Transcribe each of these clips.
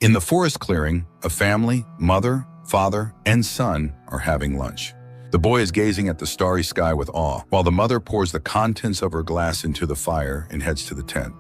In the forest clearing, a family, mother, father, and son are having lunch. The boy is gazing at the starry sky with awe, while the mother pours the contents of her glass into the fire and heads to the tent.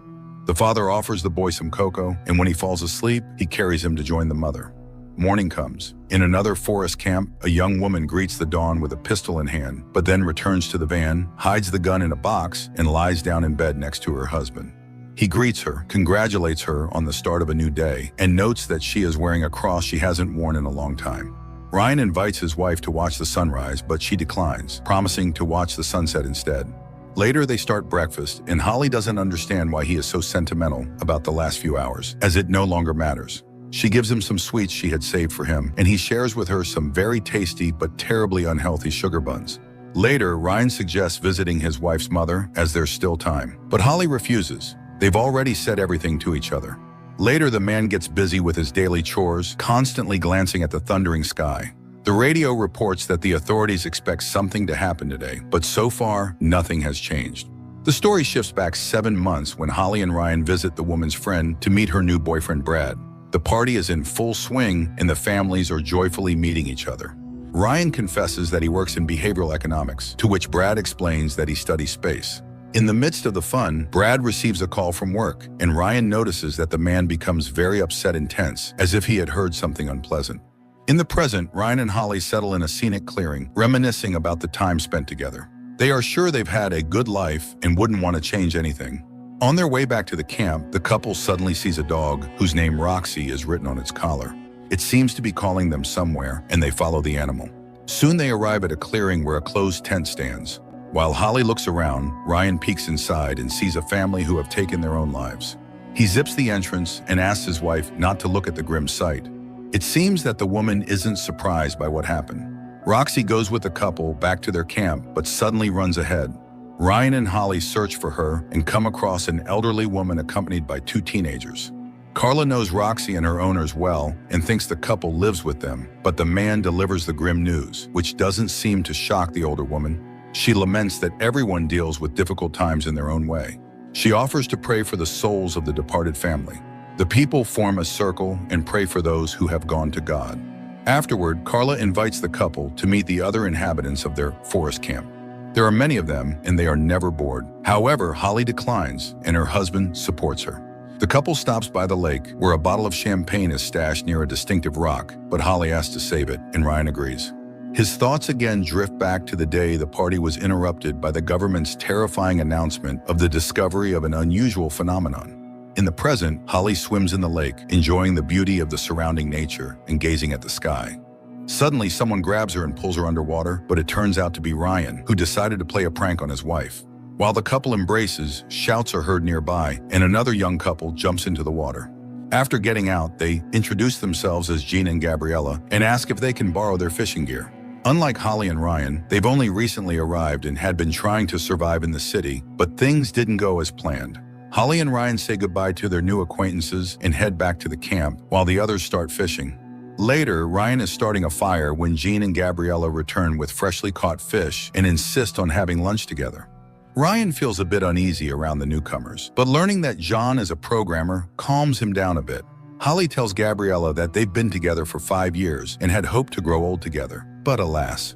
The father offers the boy some cocoa, and when he falls asleep, he carries him to join the mother. Morning comes. In another forest camp, a young woman greets the dawn with a pistol in hand, but then returns to the van, hides the gun in a box, and lies down in bed next to her husband. He greets her, congratulates her on the start of a new day, and notes that she is wearing a cross she hasn't worn in a long time. Ryan invites his wife to watch the sunrise, but she declines, promising to watch the sunset instead. Later, they start breakfast, and Holly doesn't understand why he is so sentimental about the last few hours, as it no longer matters. She gives him some sweets she had saved for him, and he shares with her some very tasty but terribly unhealthy sugar buns. Later, Ryan suggests visiting his wife's mother, as there's still time, but Holly refuses. They've already said everything to each other. Later, the man gets busy with his daily chores, constantly glancing at the thundering sky. The radio reports that the authorities expect something to happen today, but so far, nothing has changed. The story shifts back 7 months when Holly and Ryan visit the woman's friend to meet her new boyfriend, Brad. The party is in full swing, and the families are joyfully meeting each other. Ryan confesses that he works in behavioral economics, to which Brad explains that he studies space. In the midst of the fun, Brad receives a call from work, and Ryan notices that the man becomes very upset and tense, as if he had heard something unpleasant. In the present, Ryan and Holly settle in a scenic clearing, reminiscing about the time spent together. They are sure they've had a good life and wouldn't want to change anything. On their way back to the camp, the couple suddenly sees a dog whose name Roxy is written on its collar. It seems to be calling them somewhere, and they follow the animal. Soon they arrive at a clearing where a closed tent stands. While Holly looks around, Ryan peeks inside and sees a family who have taken their own lives. He zips the entrance and asks his wife not to look at the grim sight. It seems that the woman isn't surprised by what happened. Roxy goes with the couple back to their camp, but suddenly runs ahead. Ryan and Holly search for her and come across an elderly woman accompanied by 2 teenagers. Carla knows Roxy and her owners well and thinks the couple lives with them, but the man delivers the grim news, which doesn't seem to shock the older woman. She laments that everyone deals with difficult times in their own way. She offers to pray for the souls of the departed family. The people form a circle and pray for those who have gone to God. Afterward, Carla invites the couple to meet the other inhabitants of their forest camp. There are many of them, and they are never bored. However, Holly declines, and her husband supports her. The couple stops by the lake, where a bottle of champagne is stashed near a distinctive rock, but Holly asks to save it, and Ryan agrees. His thoughts again drift back to the day the party was interrupted by the government's terrifying announcement of the discovery of an unusual phenomenon. In the present, Holly swims in the lake, enjoying the beauty of the surrounding nature and gazing at the sky. Suddenly, someone grabs her and pulls her underwater, but it turns out to be Ryan, who decided to play a prank on his wife. While the couple embraces, shouts are heard nearby, and another young couple jumps into the water. After getting out, they introduce themselves as Jean and Gabriella and ask if they can borrow their fishing gear. Unlike Holly and Ryan, they've only recently arrived and had been trying to survive in the city, but things didn't go as planned. Holly and Ryan say goodbye to their new acquaintances and head back to the camp, while the others start fishing. Later, Ryan is starting a fire when Jean and Gabriella return with freshly caught fish and insist on having lunch together. Ryan feels a bit uneasy around the newcomers, but learning that John is a programmer calms him down a bit. Holly tells Gabriella that they've been together for 5 years and had hoped to grow old together, but alas.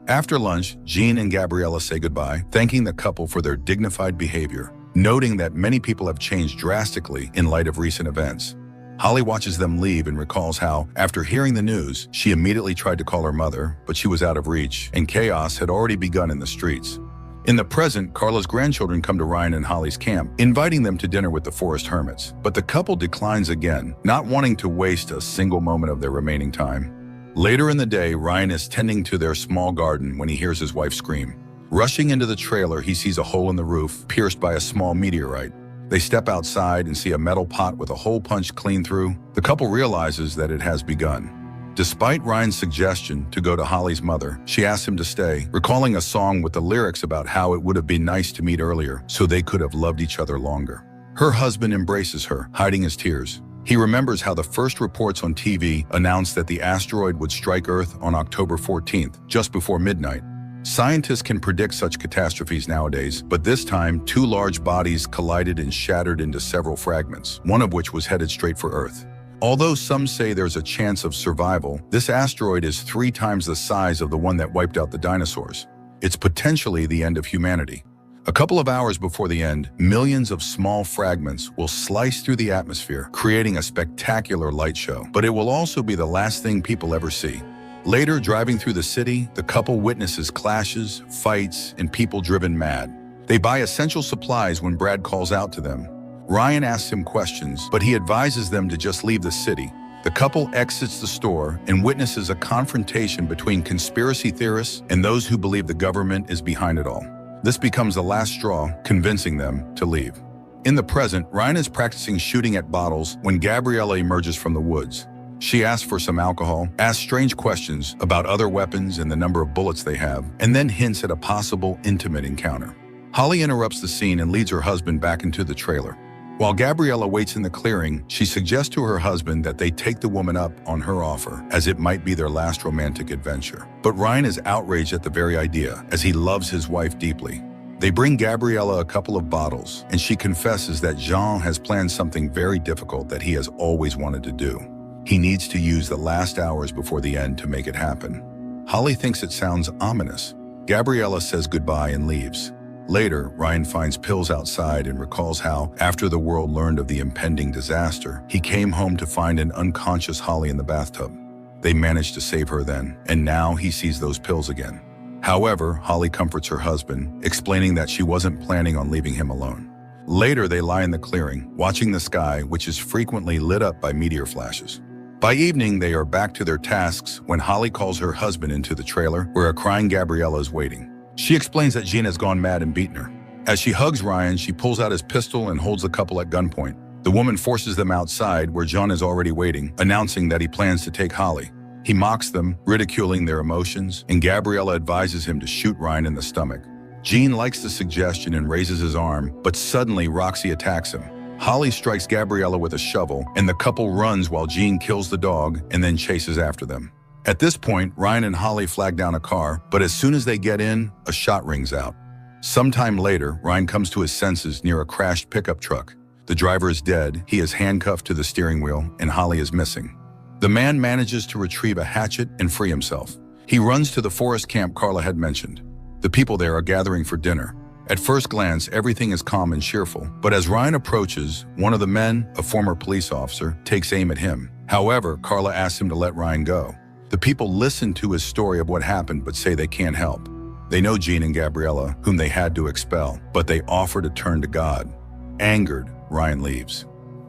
After lunch, Jean and Gabriella say goodbye, thanking the couple for their dignified behavior, noting that many people have changed drastically in light of recent events. Holly watches them leave and recalls how, after hearing the news, she immediately tried to call her mother, but she was out of reach, and chaos had already begun in the streets. In the present, Carla's grandchildren come to Ryan and Holly's camp, inviting them to dinner with the forest hermits. But the couple declines again, not wanting to waste a single moment of their remaining time. Later in the day, Ryan is tending to their small garden when he hears his wife scream. Rushing into the trailer, he sees a hole in the roof, pierced by a small meteorite. They step outside and see a metal pot with a hole punched clean through. The couple realizes that it has begun. Despite Ryan's suggestion to go to Holly's mother, she asks him to stay, recalling a song with the lyrics about how it would have been nice to meet earlier so they could have loved each other longer. Her husband embraces her, hiding his tears. He remembers how the first reports on TV announced that the asteroid would strike Earth on October 14th, just before midnight. Scientists can predict such catastrophes nowadays, but this time, 2 large bodies collided and shattered into several fragments, one of which was headed straight for Earth. Although some say there's a chance of survival, this asteroid is 3 times the size of the one that wiped out the dinosaurs. It's potentially the end of humanity. A couple of hours before the end, millions of small fragments will slice through the atmosphere, creating a spectacular light show. But it will also be the last thing people ever see. Later, driving through the city, the couple witnesses clashes, fights, and people driven mad. They buy essential supplies when Brad calls out to them. Ryan asks him questions, but he advises them to just leave the city. The couple exits the store and witnesses a confrontation between conspiracy theorists and those who believe the government is behind it all. This becomes the last straw, convincing them to leave. In the present, Ryan is practicing shooting at bottles when Gabriella emerges from the woods. She asks for some alcohol, asks strange questions about other weapons and the number of bullets they have, and then hints at a possible intimate encounter. Holly interrupts the scene and leads her husband back into the trailer. While Gabriella waits in the clearing, she suggests to her husband that they take the woman up on her offer, as it might be their last romantic adventure. But Ryan is outraged at the very idea, as he loves his wife deeply. They bring Gabriella a couple of bottles, and she confesses that Jean has planned something very difficult that he has always wanted to do. He needs to use the last hours before the end to make it happen. Holly thinks it sounds ominous. Gabriella says goodbye and leaves. Later, Ryan finds pills outside and recalls how, after the world learned of the impending disaster, he came home to find an unconscious Holly in the bathtub. They managed to save her then, and now he sees those pills again. However, Holly comforts her husband, explaining that she wasn't planning on leaving him alone. Later, they lie in the clearing, watching the sky, which is frequently lit up by meteor flashes. By evening, they are back to their tasks when Holly calls her husband into the trailer, where a crying Gabriella is waiting. She explains that Jean has gone mad and beaten her. As she hugs Ryan, she pulls out his pistol and holds the couple at gunpoint. The woman forces them outside, where John is already waiting, announcing that he plans to take Holly. He mocks them, ridiculing their emotions, and Gabriella advises him to shoot Ryan in the stomach. Jean likes the suggestion and raises his arm, but suddenly Roxy attacks him. Holly strikes Gabriella with a shovel, and the couple runs while Jean kills the dog and then chases after them. At this point, Ryan and Holly flag down a car, but as soon as they get in, a shot rings out. Sometime later, Ryan comes to his senses near a crashed pickup truck. The driver is dead, he is handcuffed to the steering wheel, and Holly is missing. The man manages to retrieve a hatchet and free himself. He runs to the forest camp Carla had mentioned. The people there are gathering for dinner. At first glance, everything is calm and cheerful, but as Ryan approaches, one of the men, a former police officer, takes aim at him. However, Carla asks him to let Ryan go. The people listen to his story of what happened but say they can't help. They know Jean and Gabriella, whom they had to expel, but they offer to turn to God. Angered, Ryan leaves.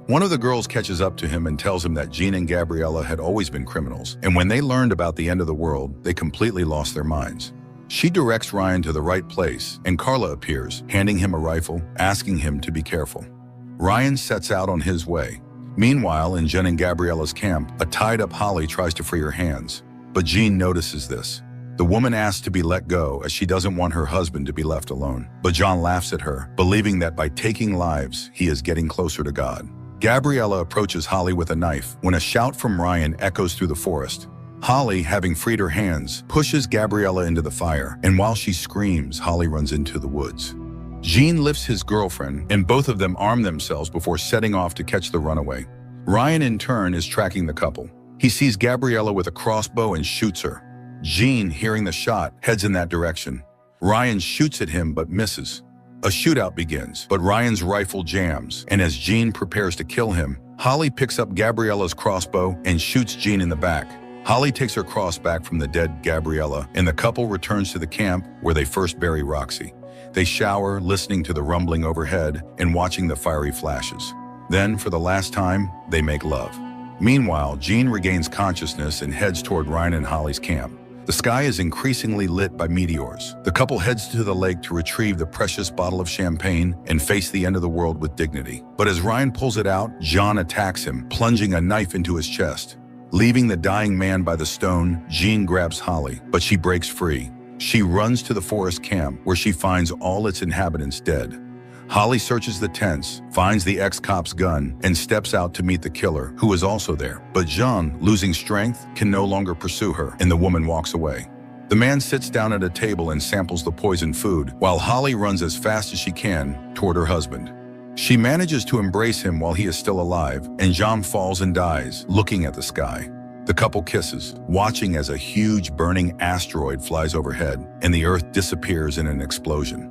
One of the girls catches up to him and tells him that Jean and Gabriella had always been criminals, and when they learned about the end of the world, they completely lost their minds. She directs Ryan to the right place, and Carla appears, handing him a rifle, asking him to be careful. Ryan sets out on his way. Meanwhile, in Jen and Gabriella's camp, a tied-up Holly tries to free her hands. But Jean notices this. The woman asks to be let go as she doesn't want her husband to be left alone. But John laughs at her, believing that by taking lives, he is getting closer to God. Gabriella approaches Holly with a knife when a shout from Ryan echoes through the forest. Holly, having freed her hands, pushes Gabriella into the fire, and while she screams, Holly runs into the woods. Jean lifts his girlfriend, and both of them arm themselves before setting off to catch the runaway. Ryan, in turn, is tracking the couple. He sees Gabriella with a crossbow and shoots her. Jean, hearing the shot, heads in that direction. Ryan shoots at him but misses. A shootout begins, but Ryan's rifle jams, and as Jean prepares to kill him, Holly picks up Gabriella's crossbow and shoots Jean in the back. Holly takes her cross back from the dead Gabriella, and the couple returns to the camp where they first bury Roxy. They shower, listening to the rumbling overhead and watching the fiery flashes. Then, for the last time, they make love. Meanwhile, Jean regains consciousness and heads toward Ryan and Holly's camp. The sky is increasingly lit by meteors. The couple heads to the lake to retrieve the precious bottle of champagne and face the end of the world with dignity. But as Ryan pulls it out, John attacks him, plunging a knife into his chest. Leaving the dying man by the stone, Jean grabs Holly, but she breaks free. She runs to the forest camp, where she finds all its inhabitants dead. Holly searches the tents, finds the ex-cop's gun, and steps out to meet the killer, who is also there. But Jean, losing strength, can no longer pursue her, and the woman walks away. The man sits down at a table and samples the poisoned food, while Holly runs as fast as she can toward her husband. She manages to embrace him while he is still alive, and Jean falls and dies, looking at the sky. The couple kisses, watching as a huge burning asteroid flies overhead, and the Earth disappears in an explosion.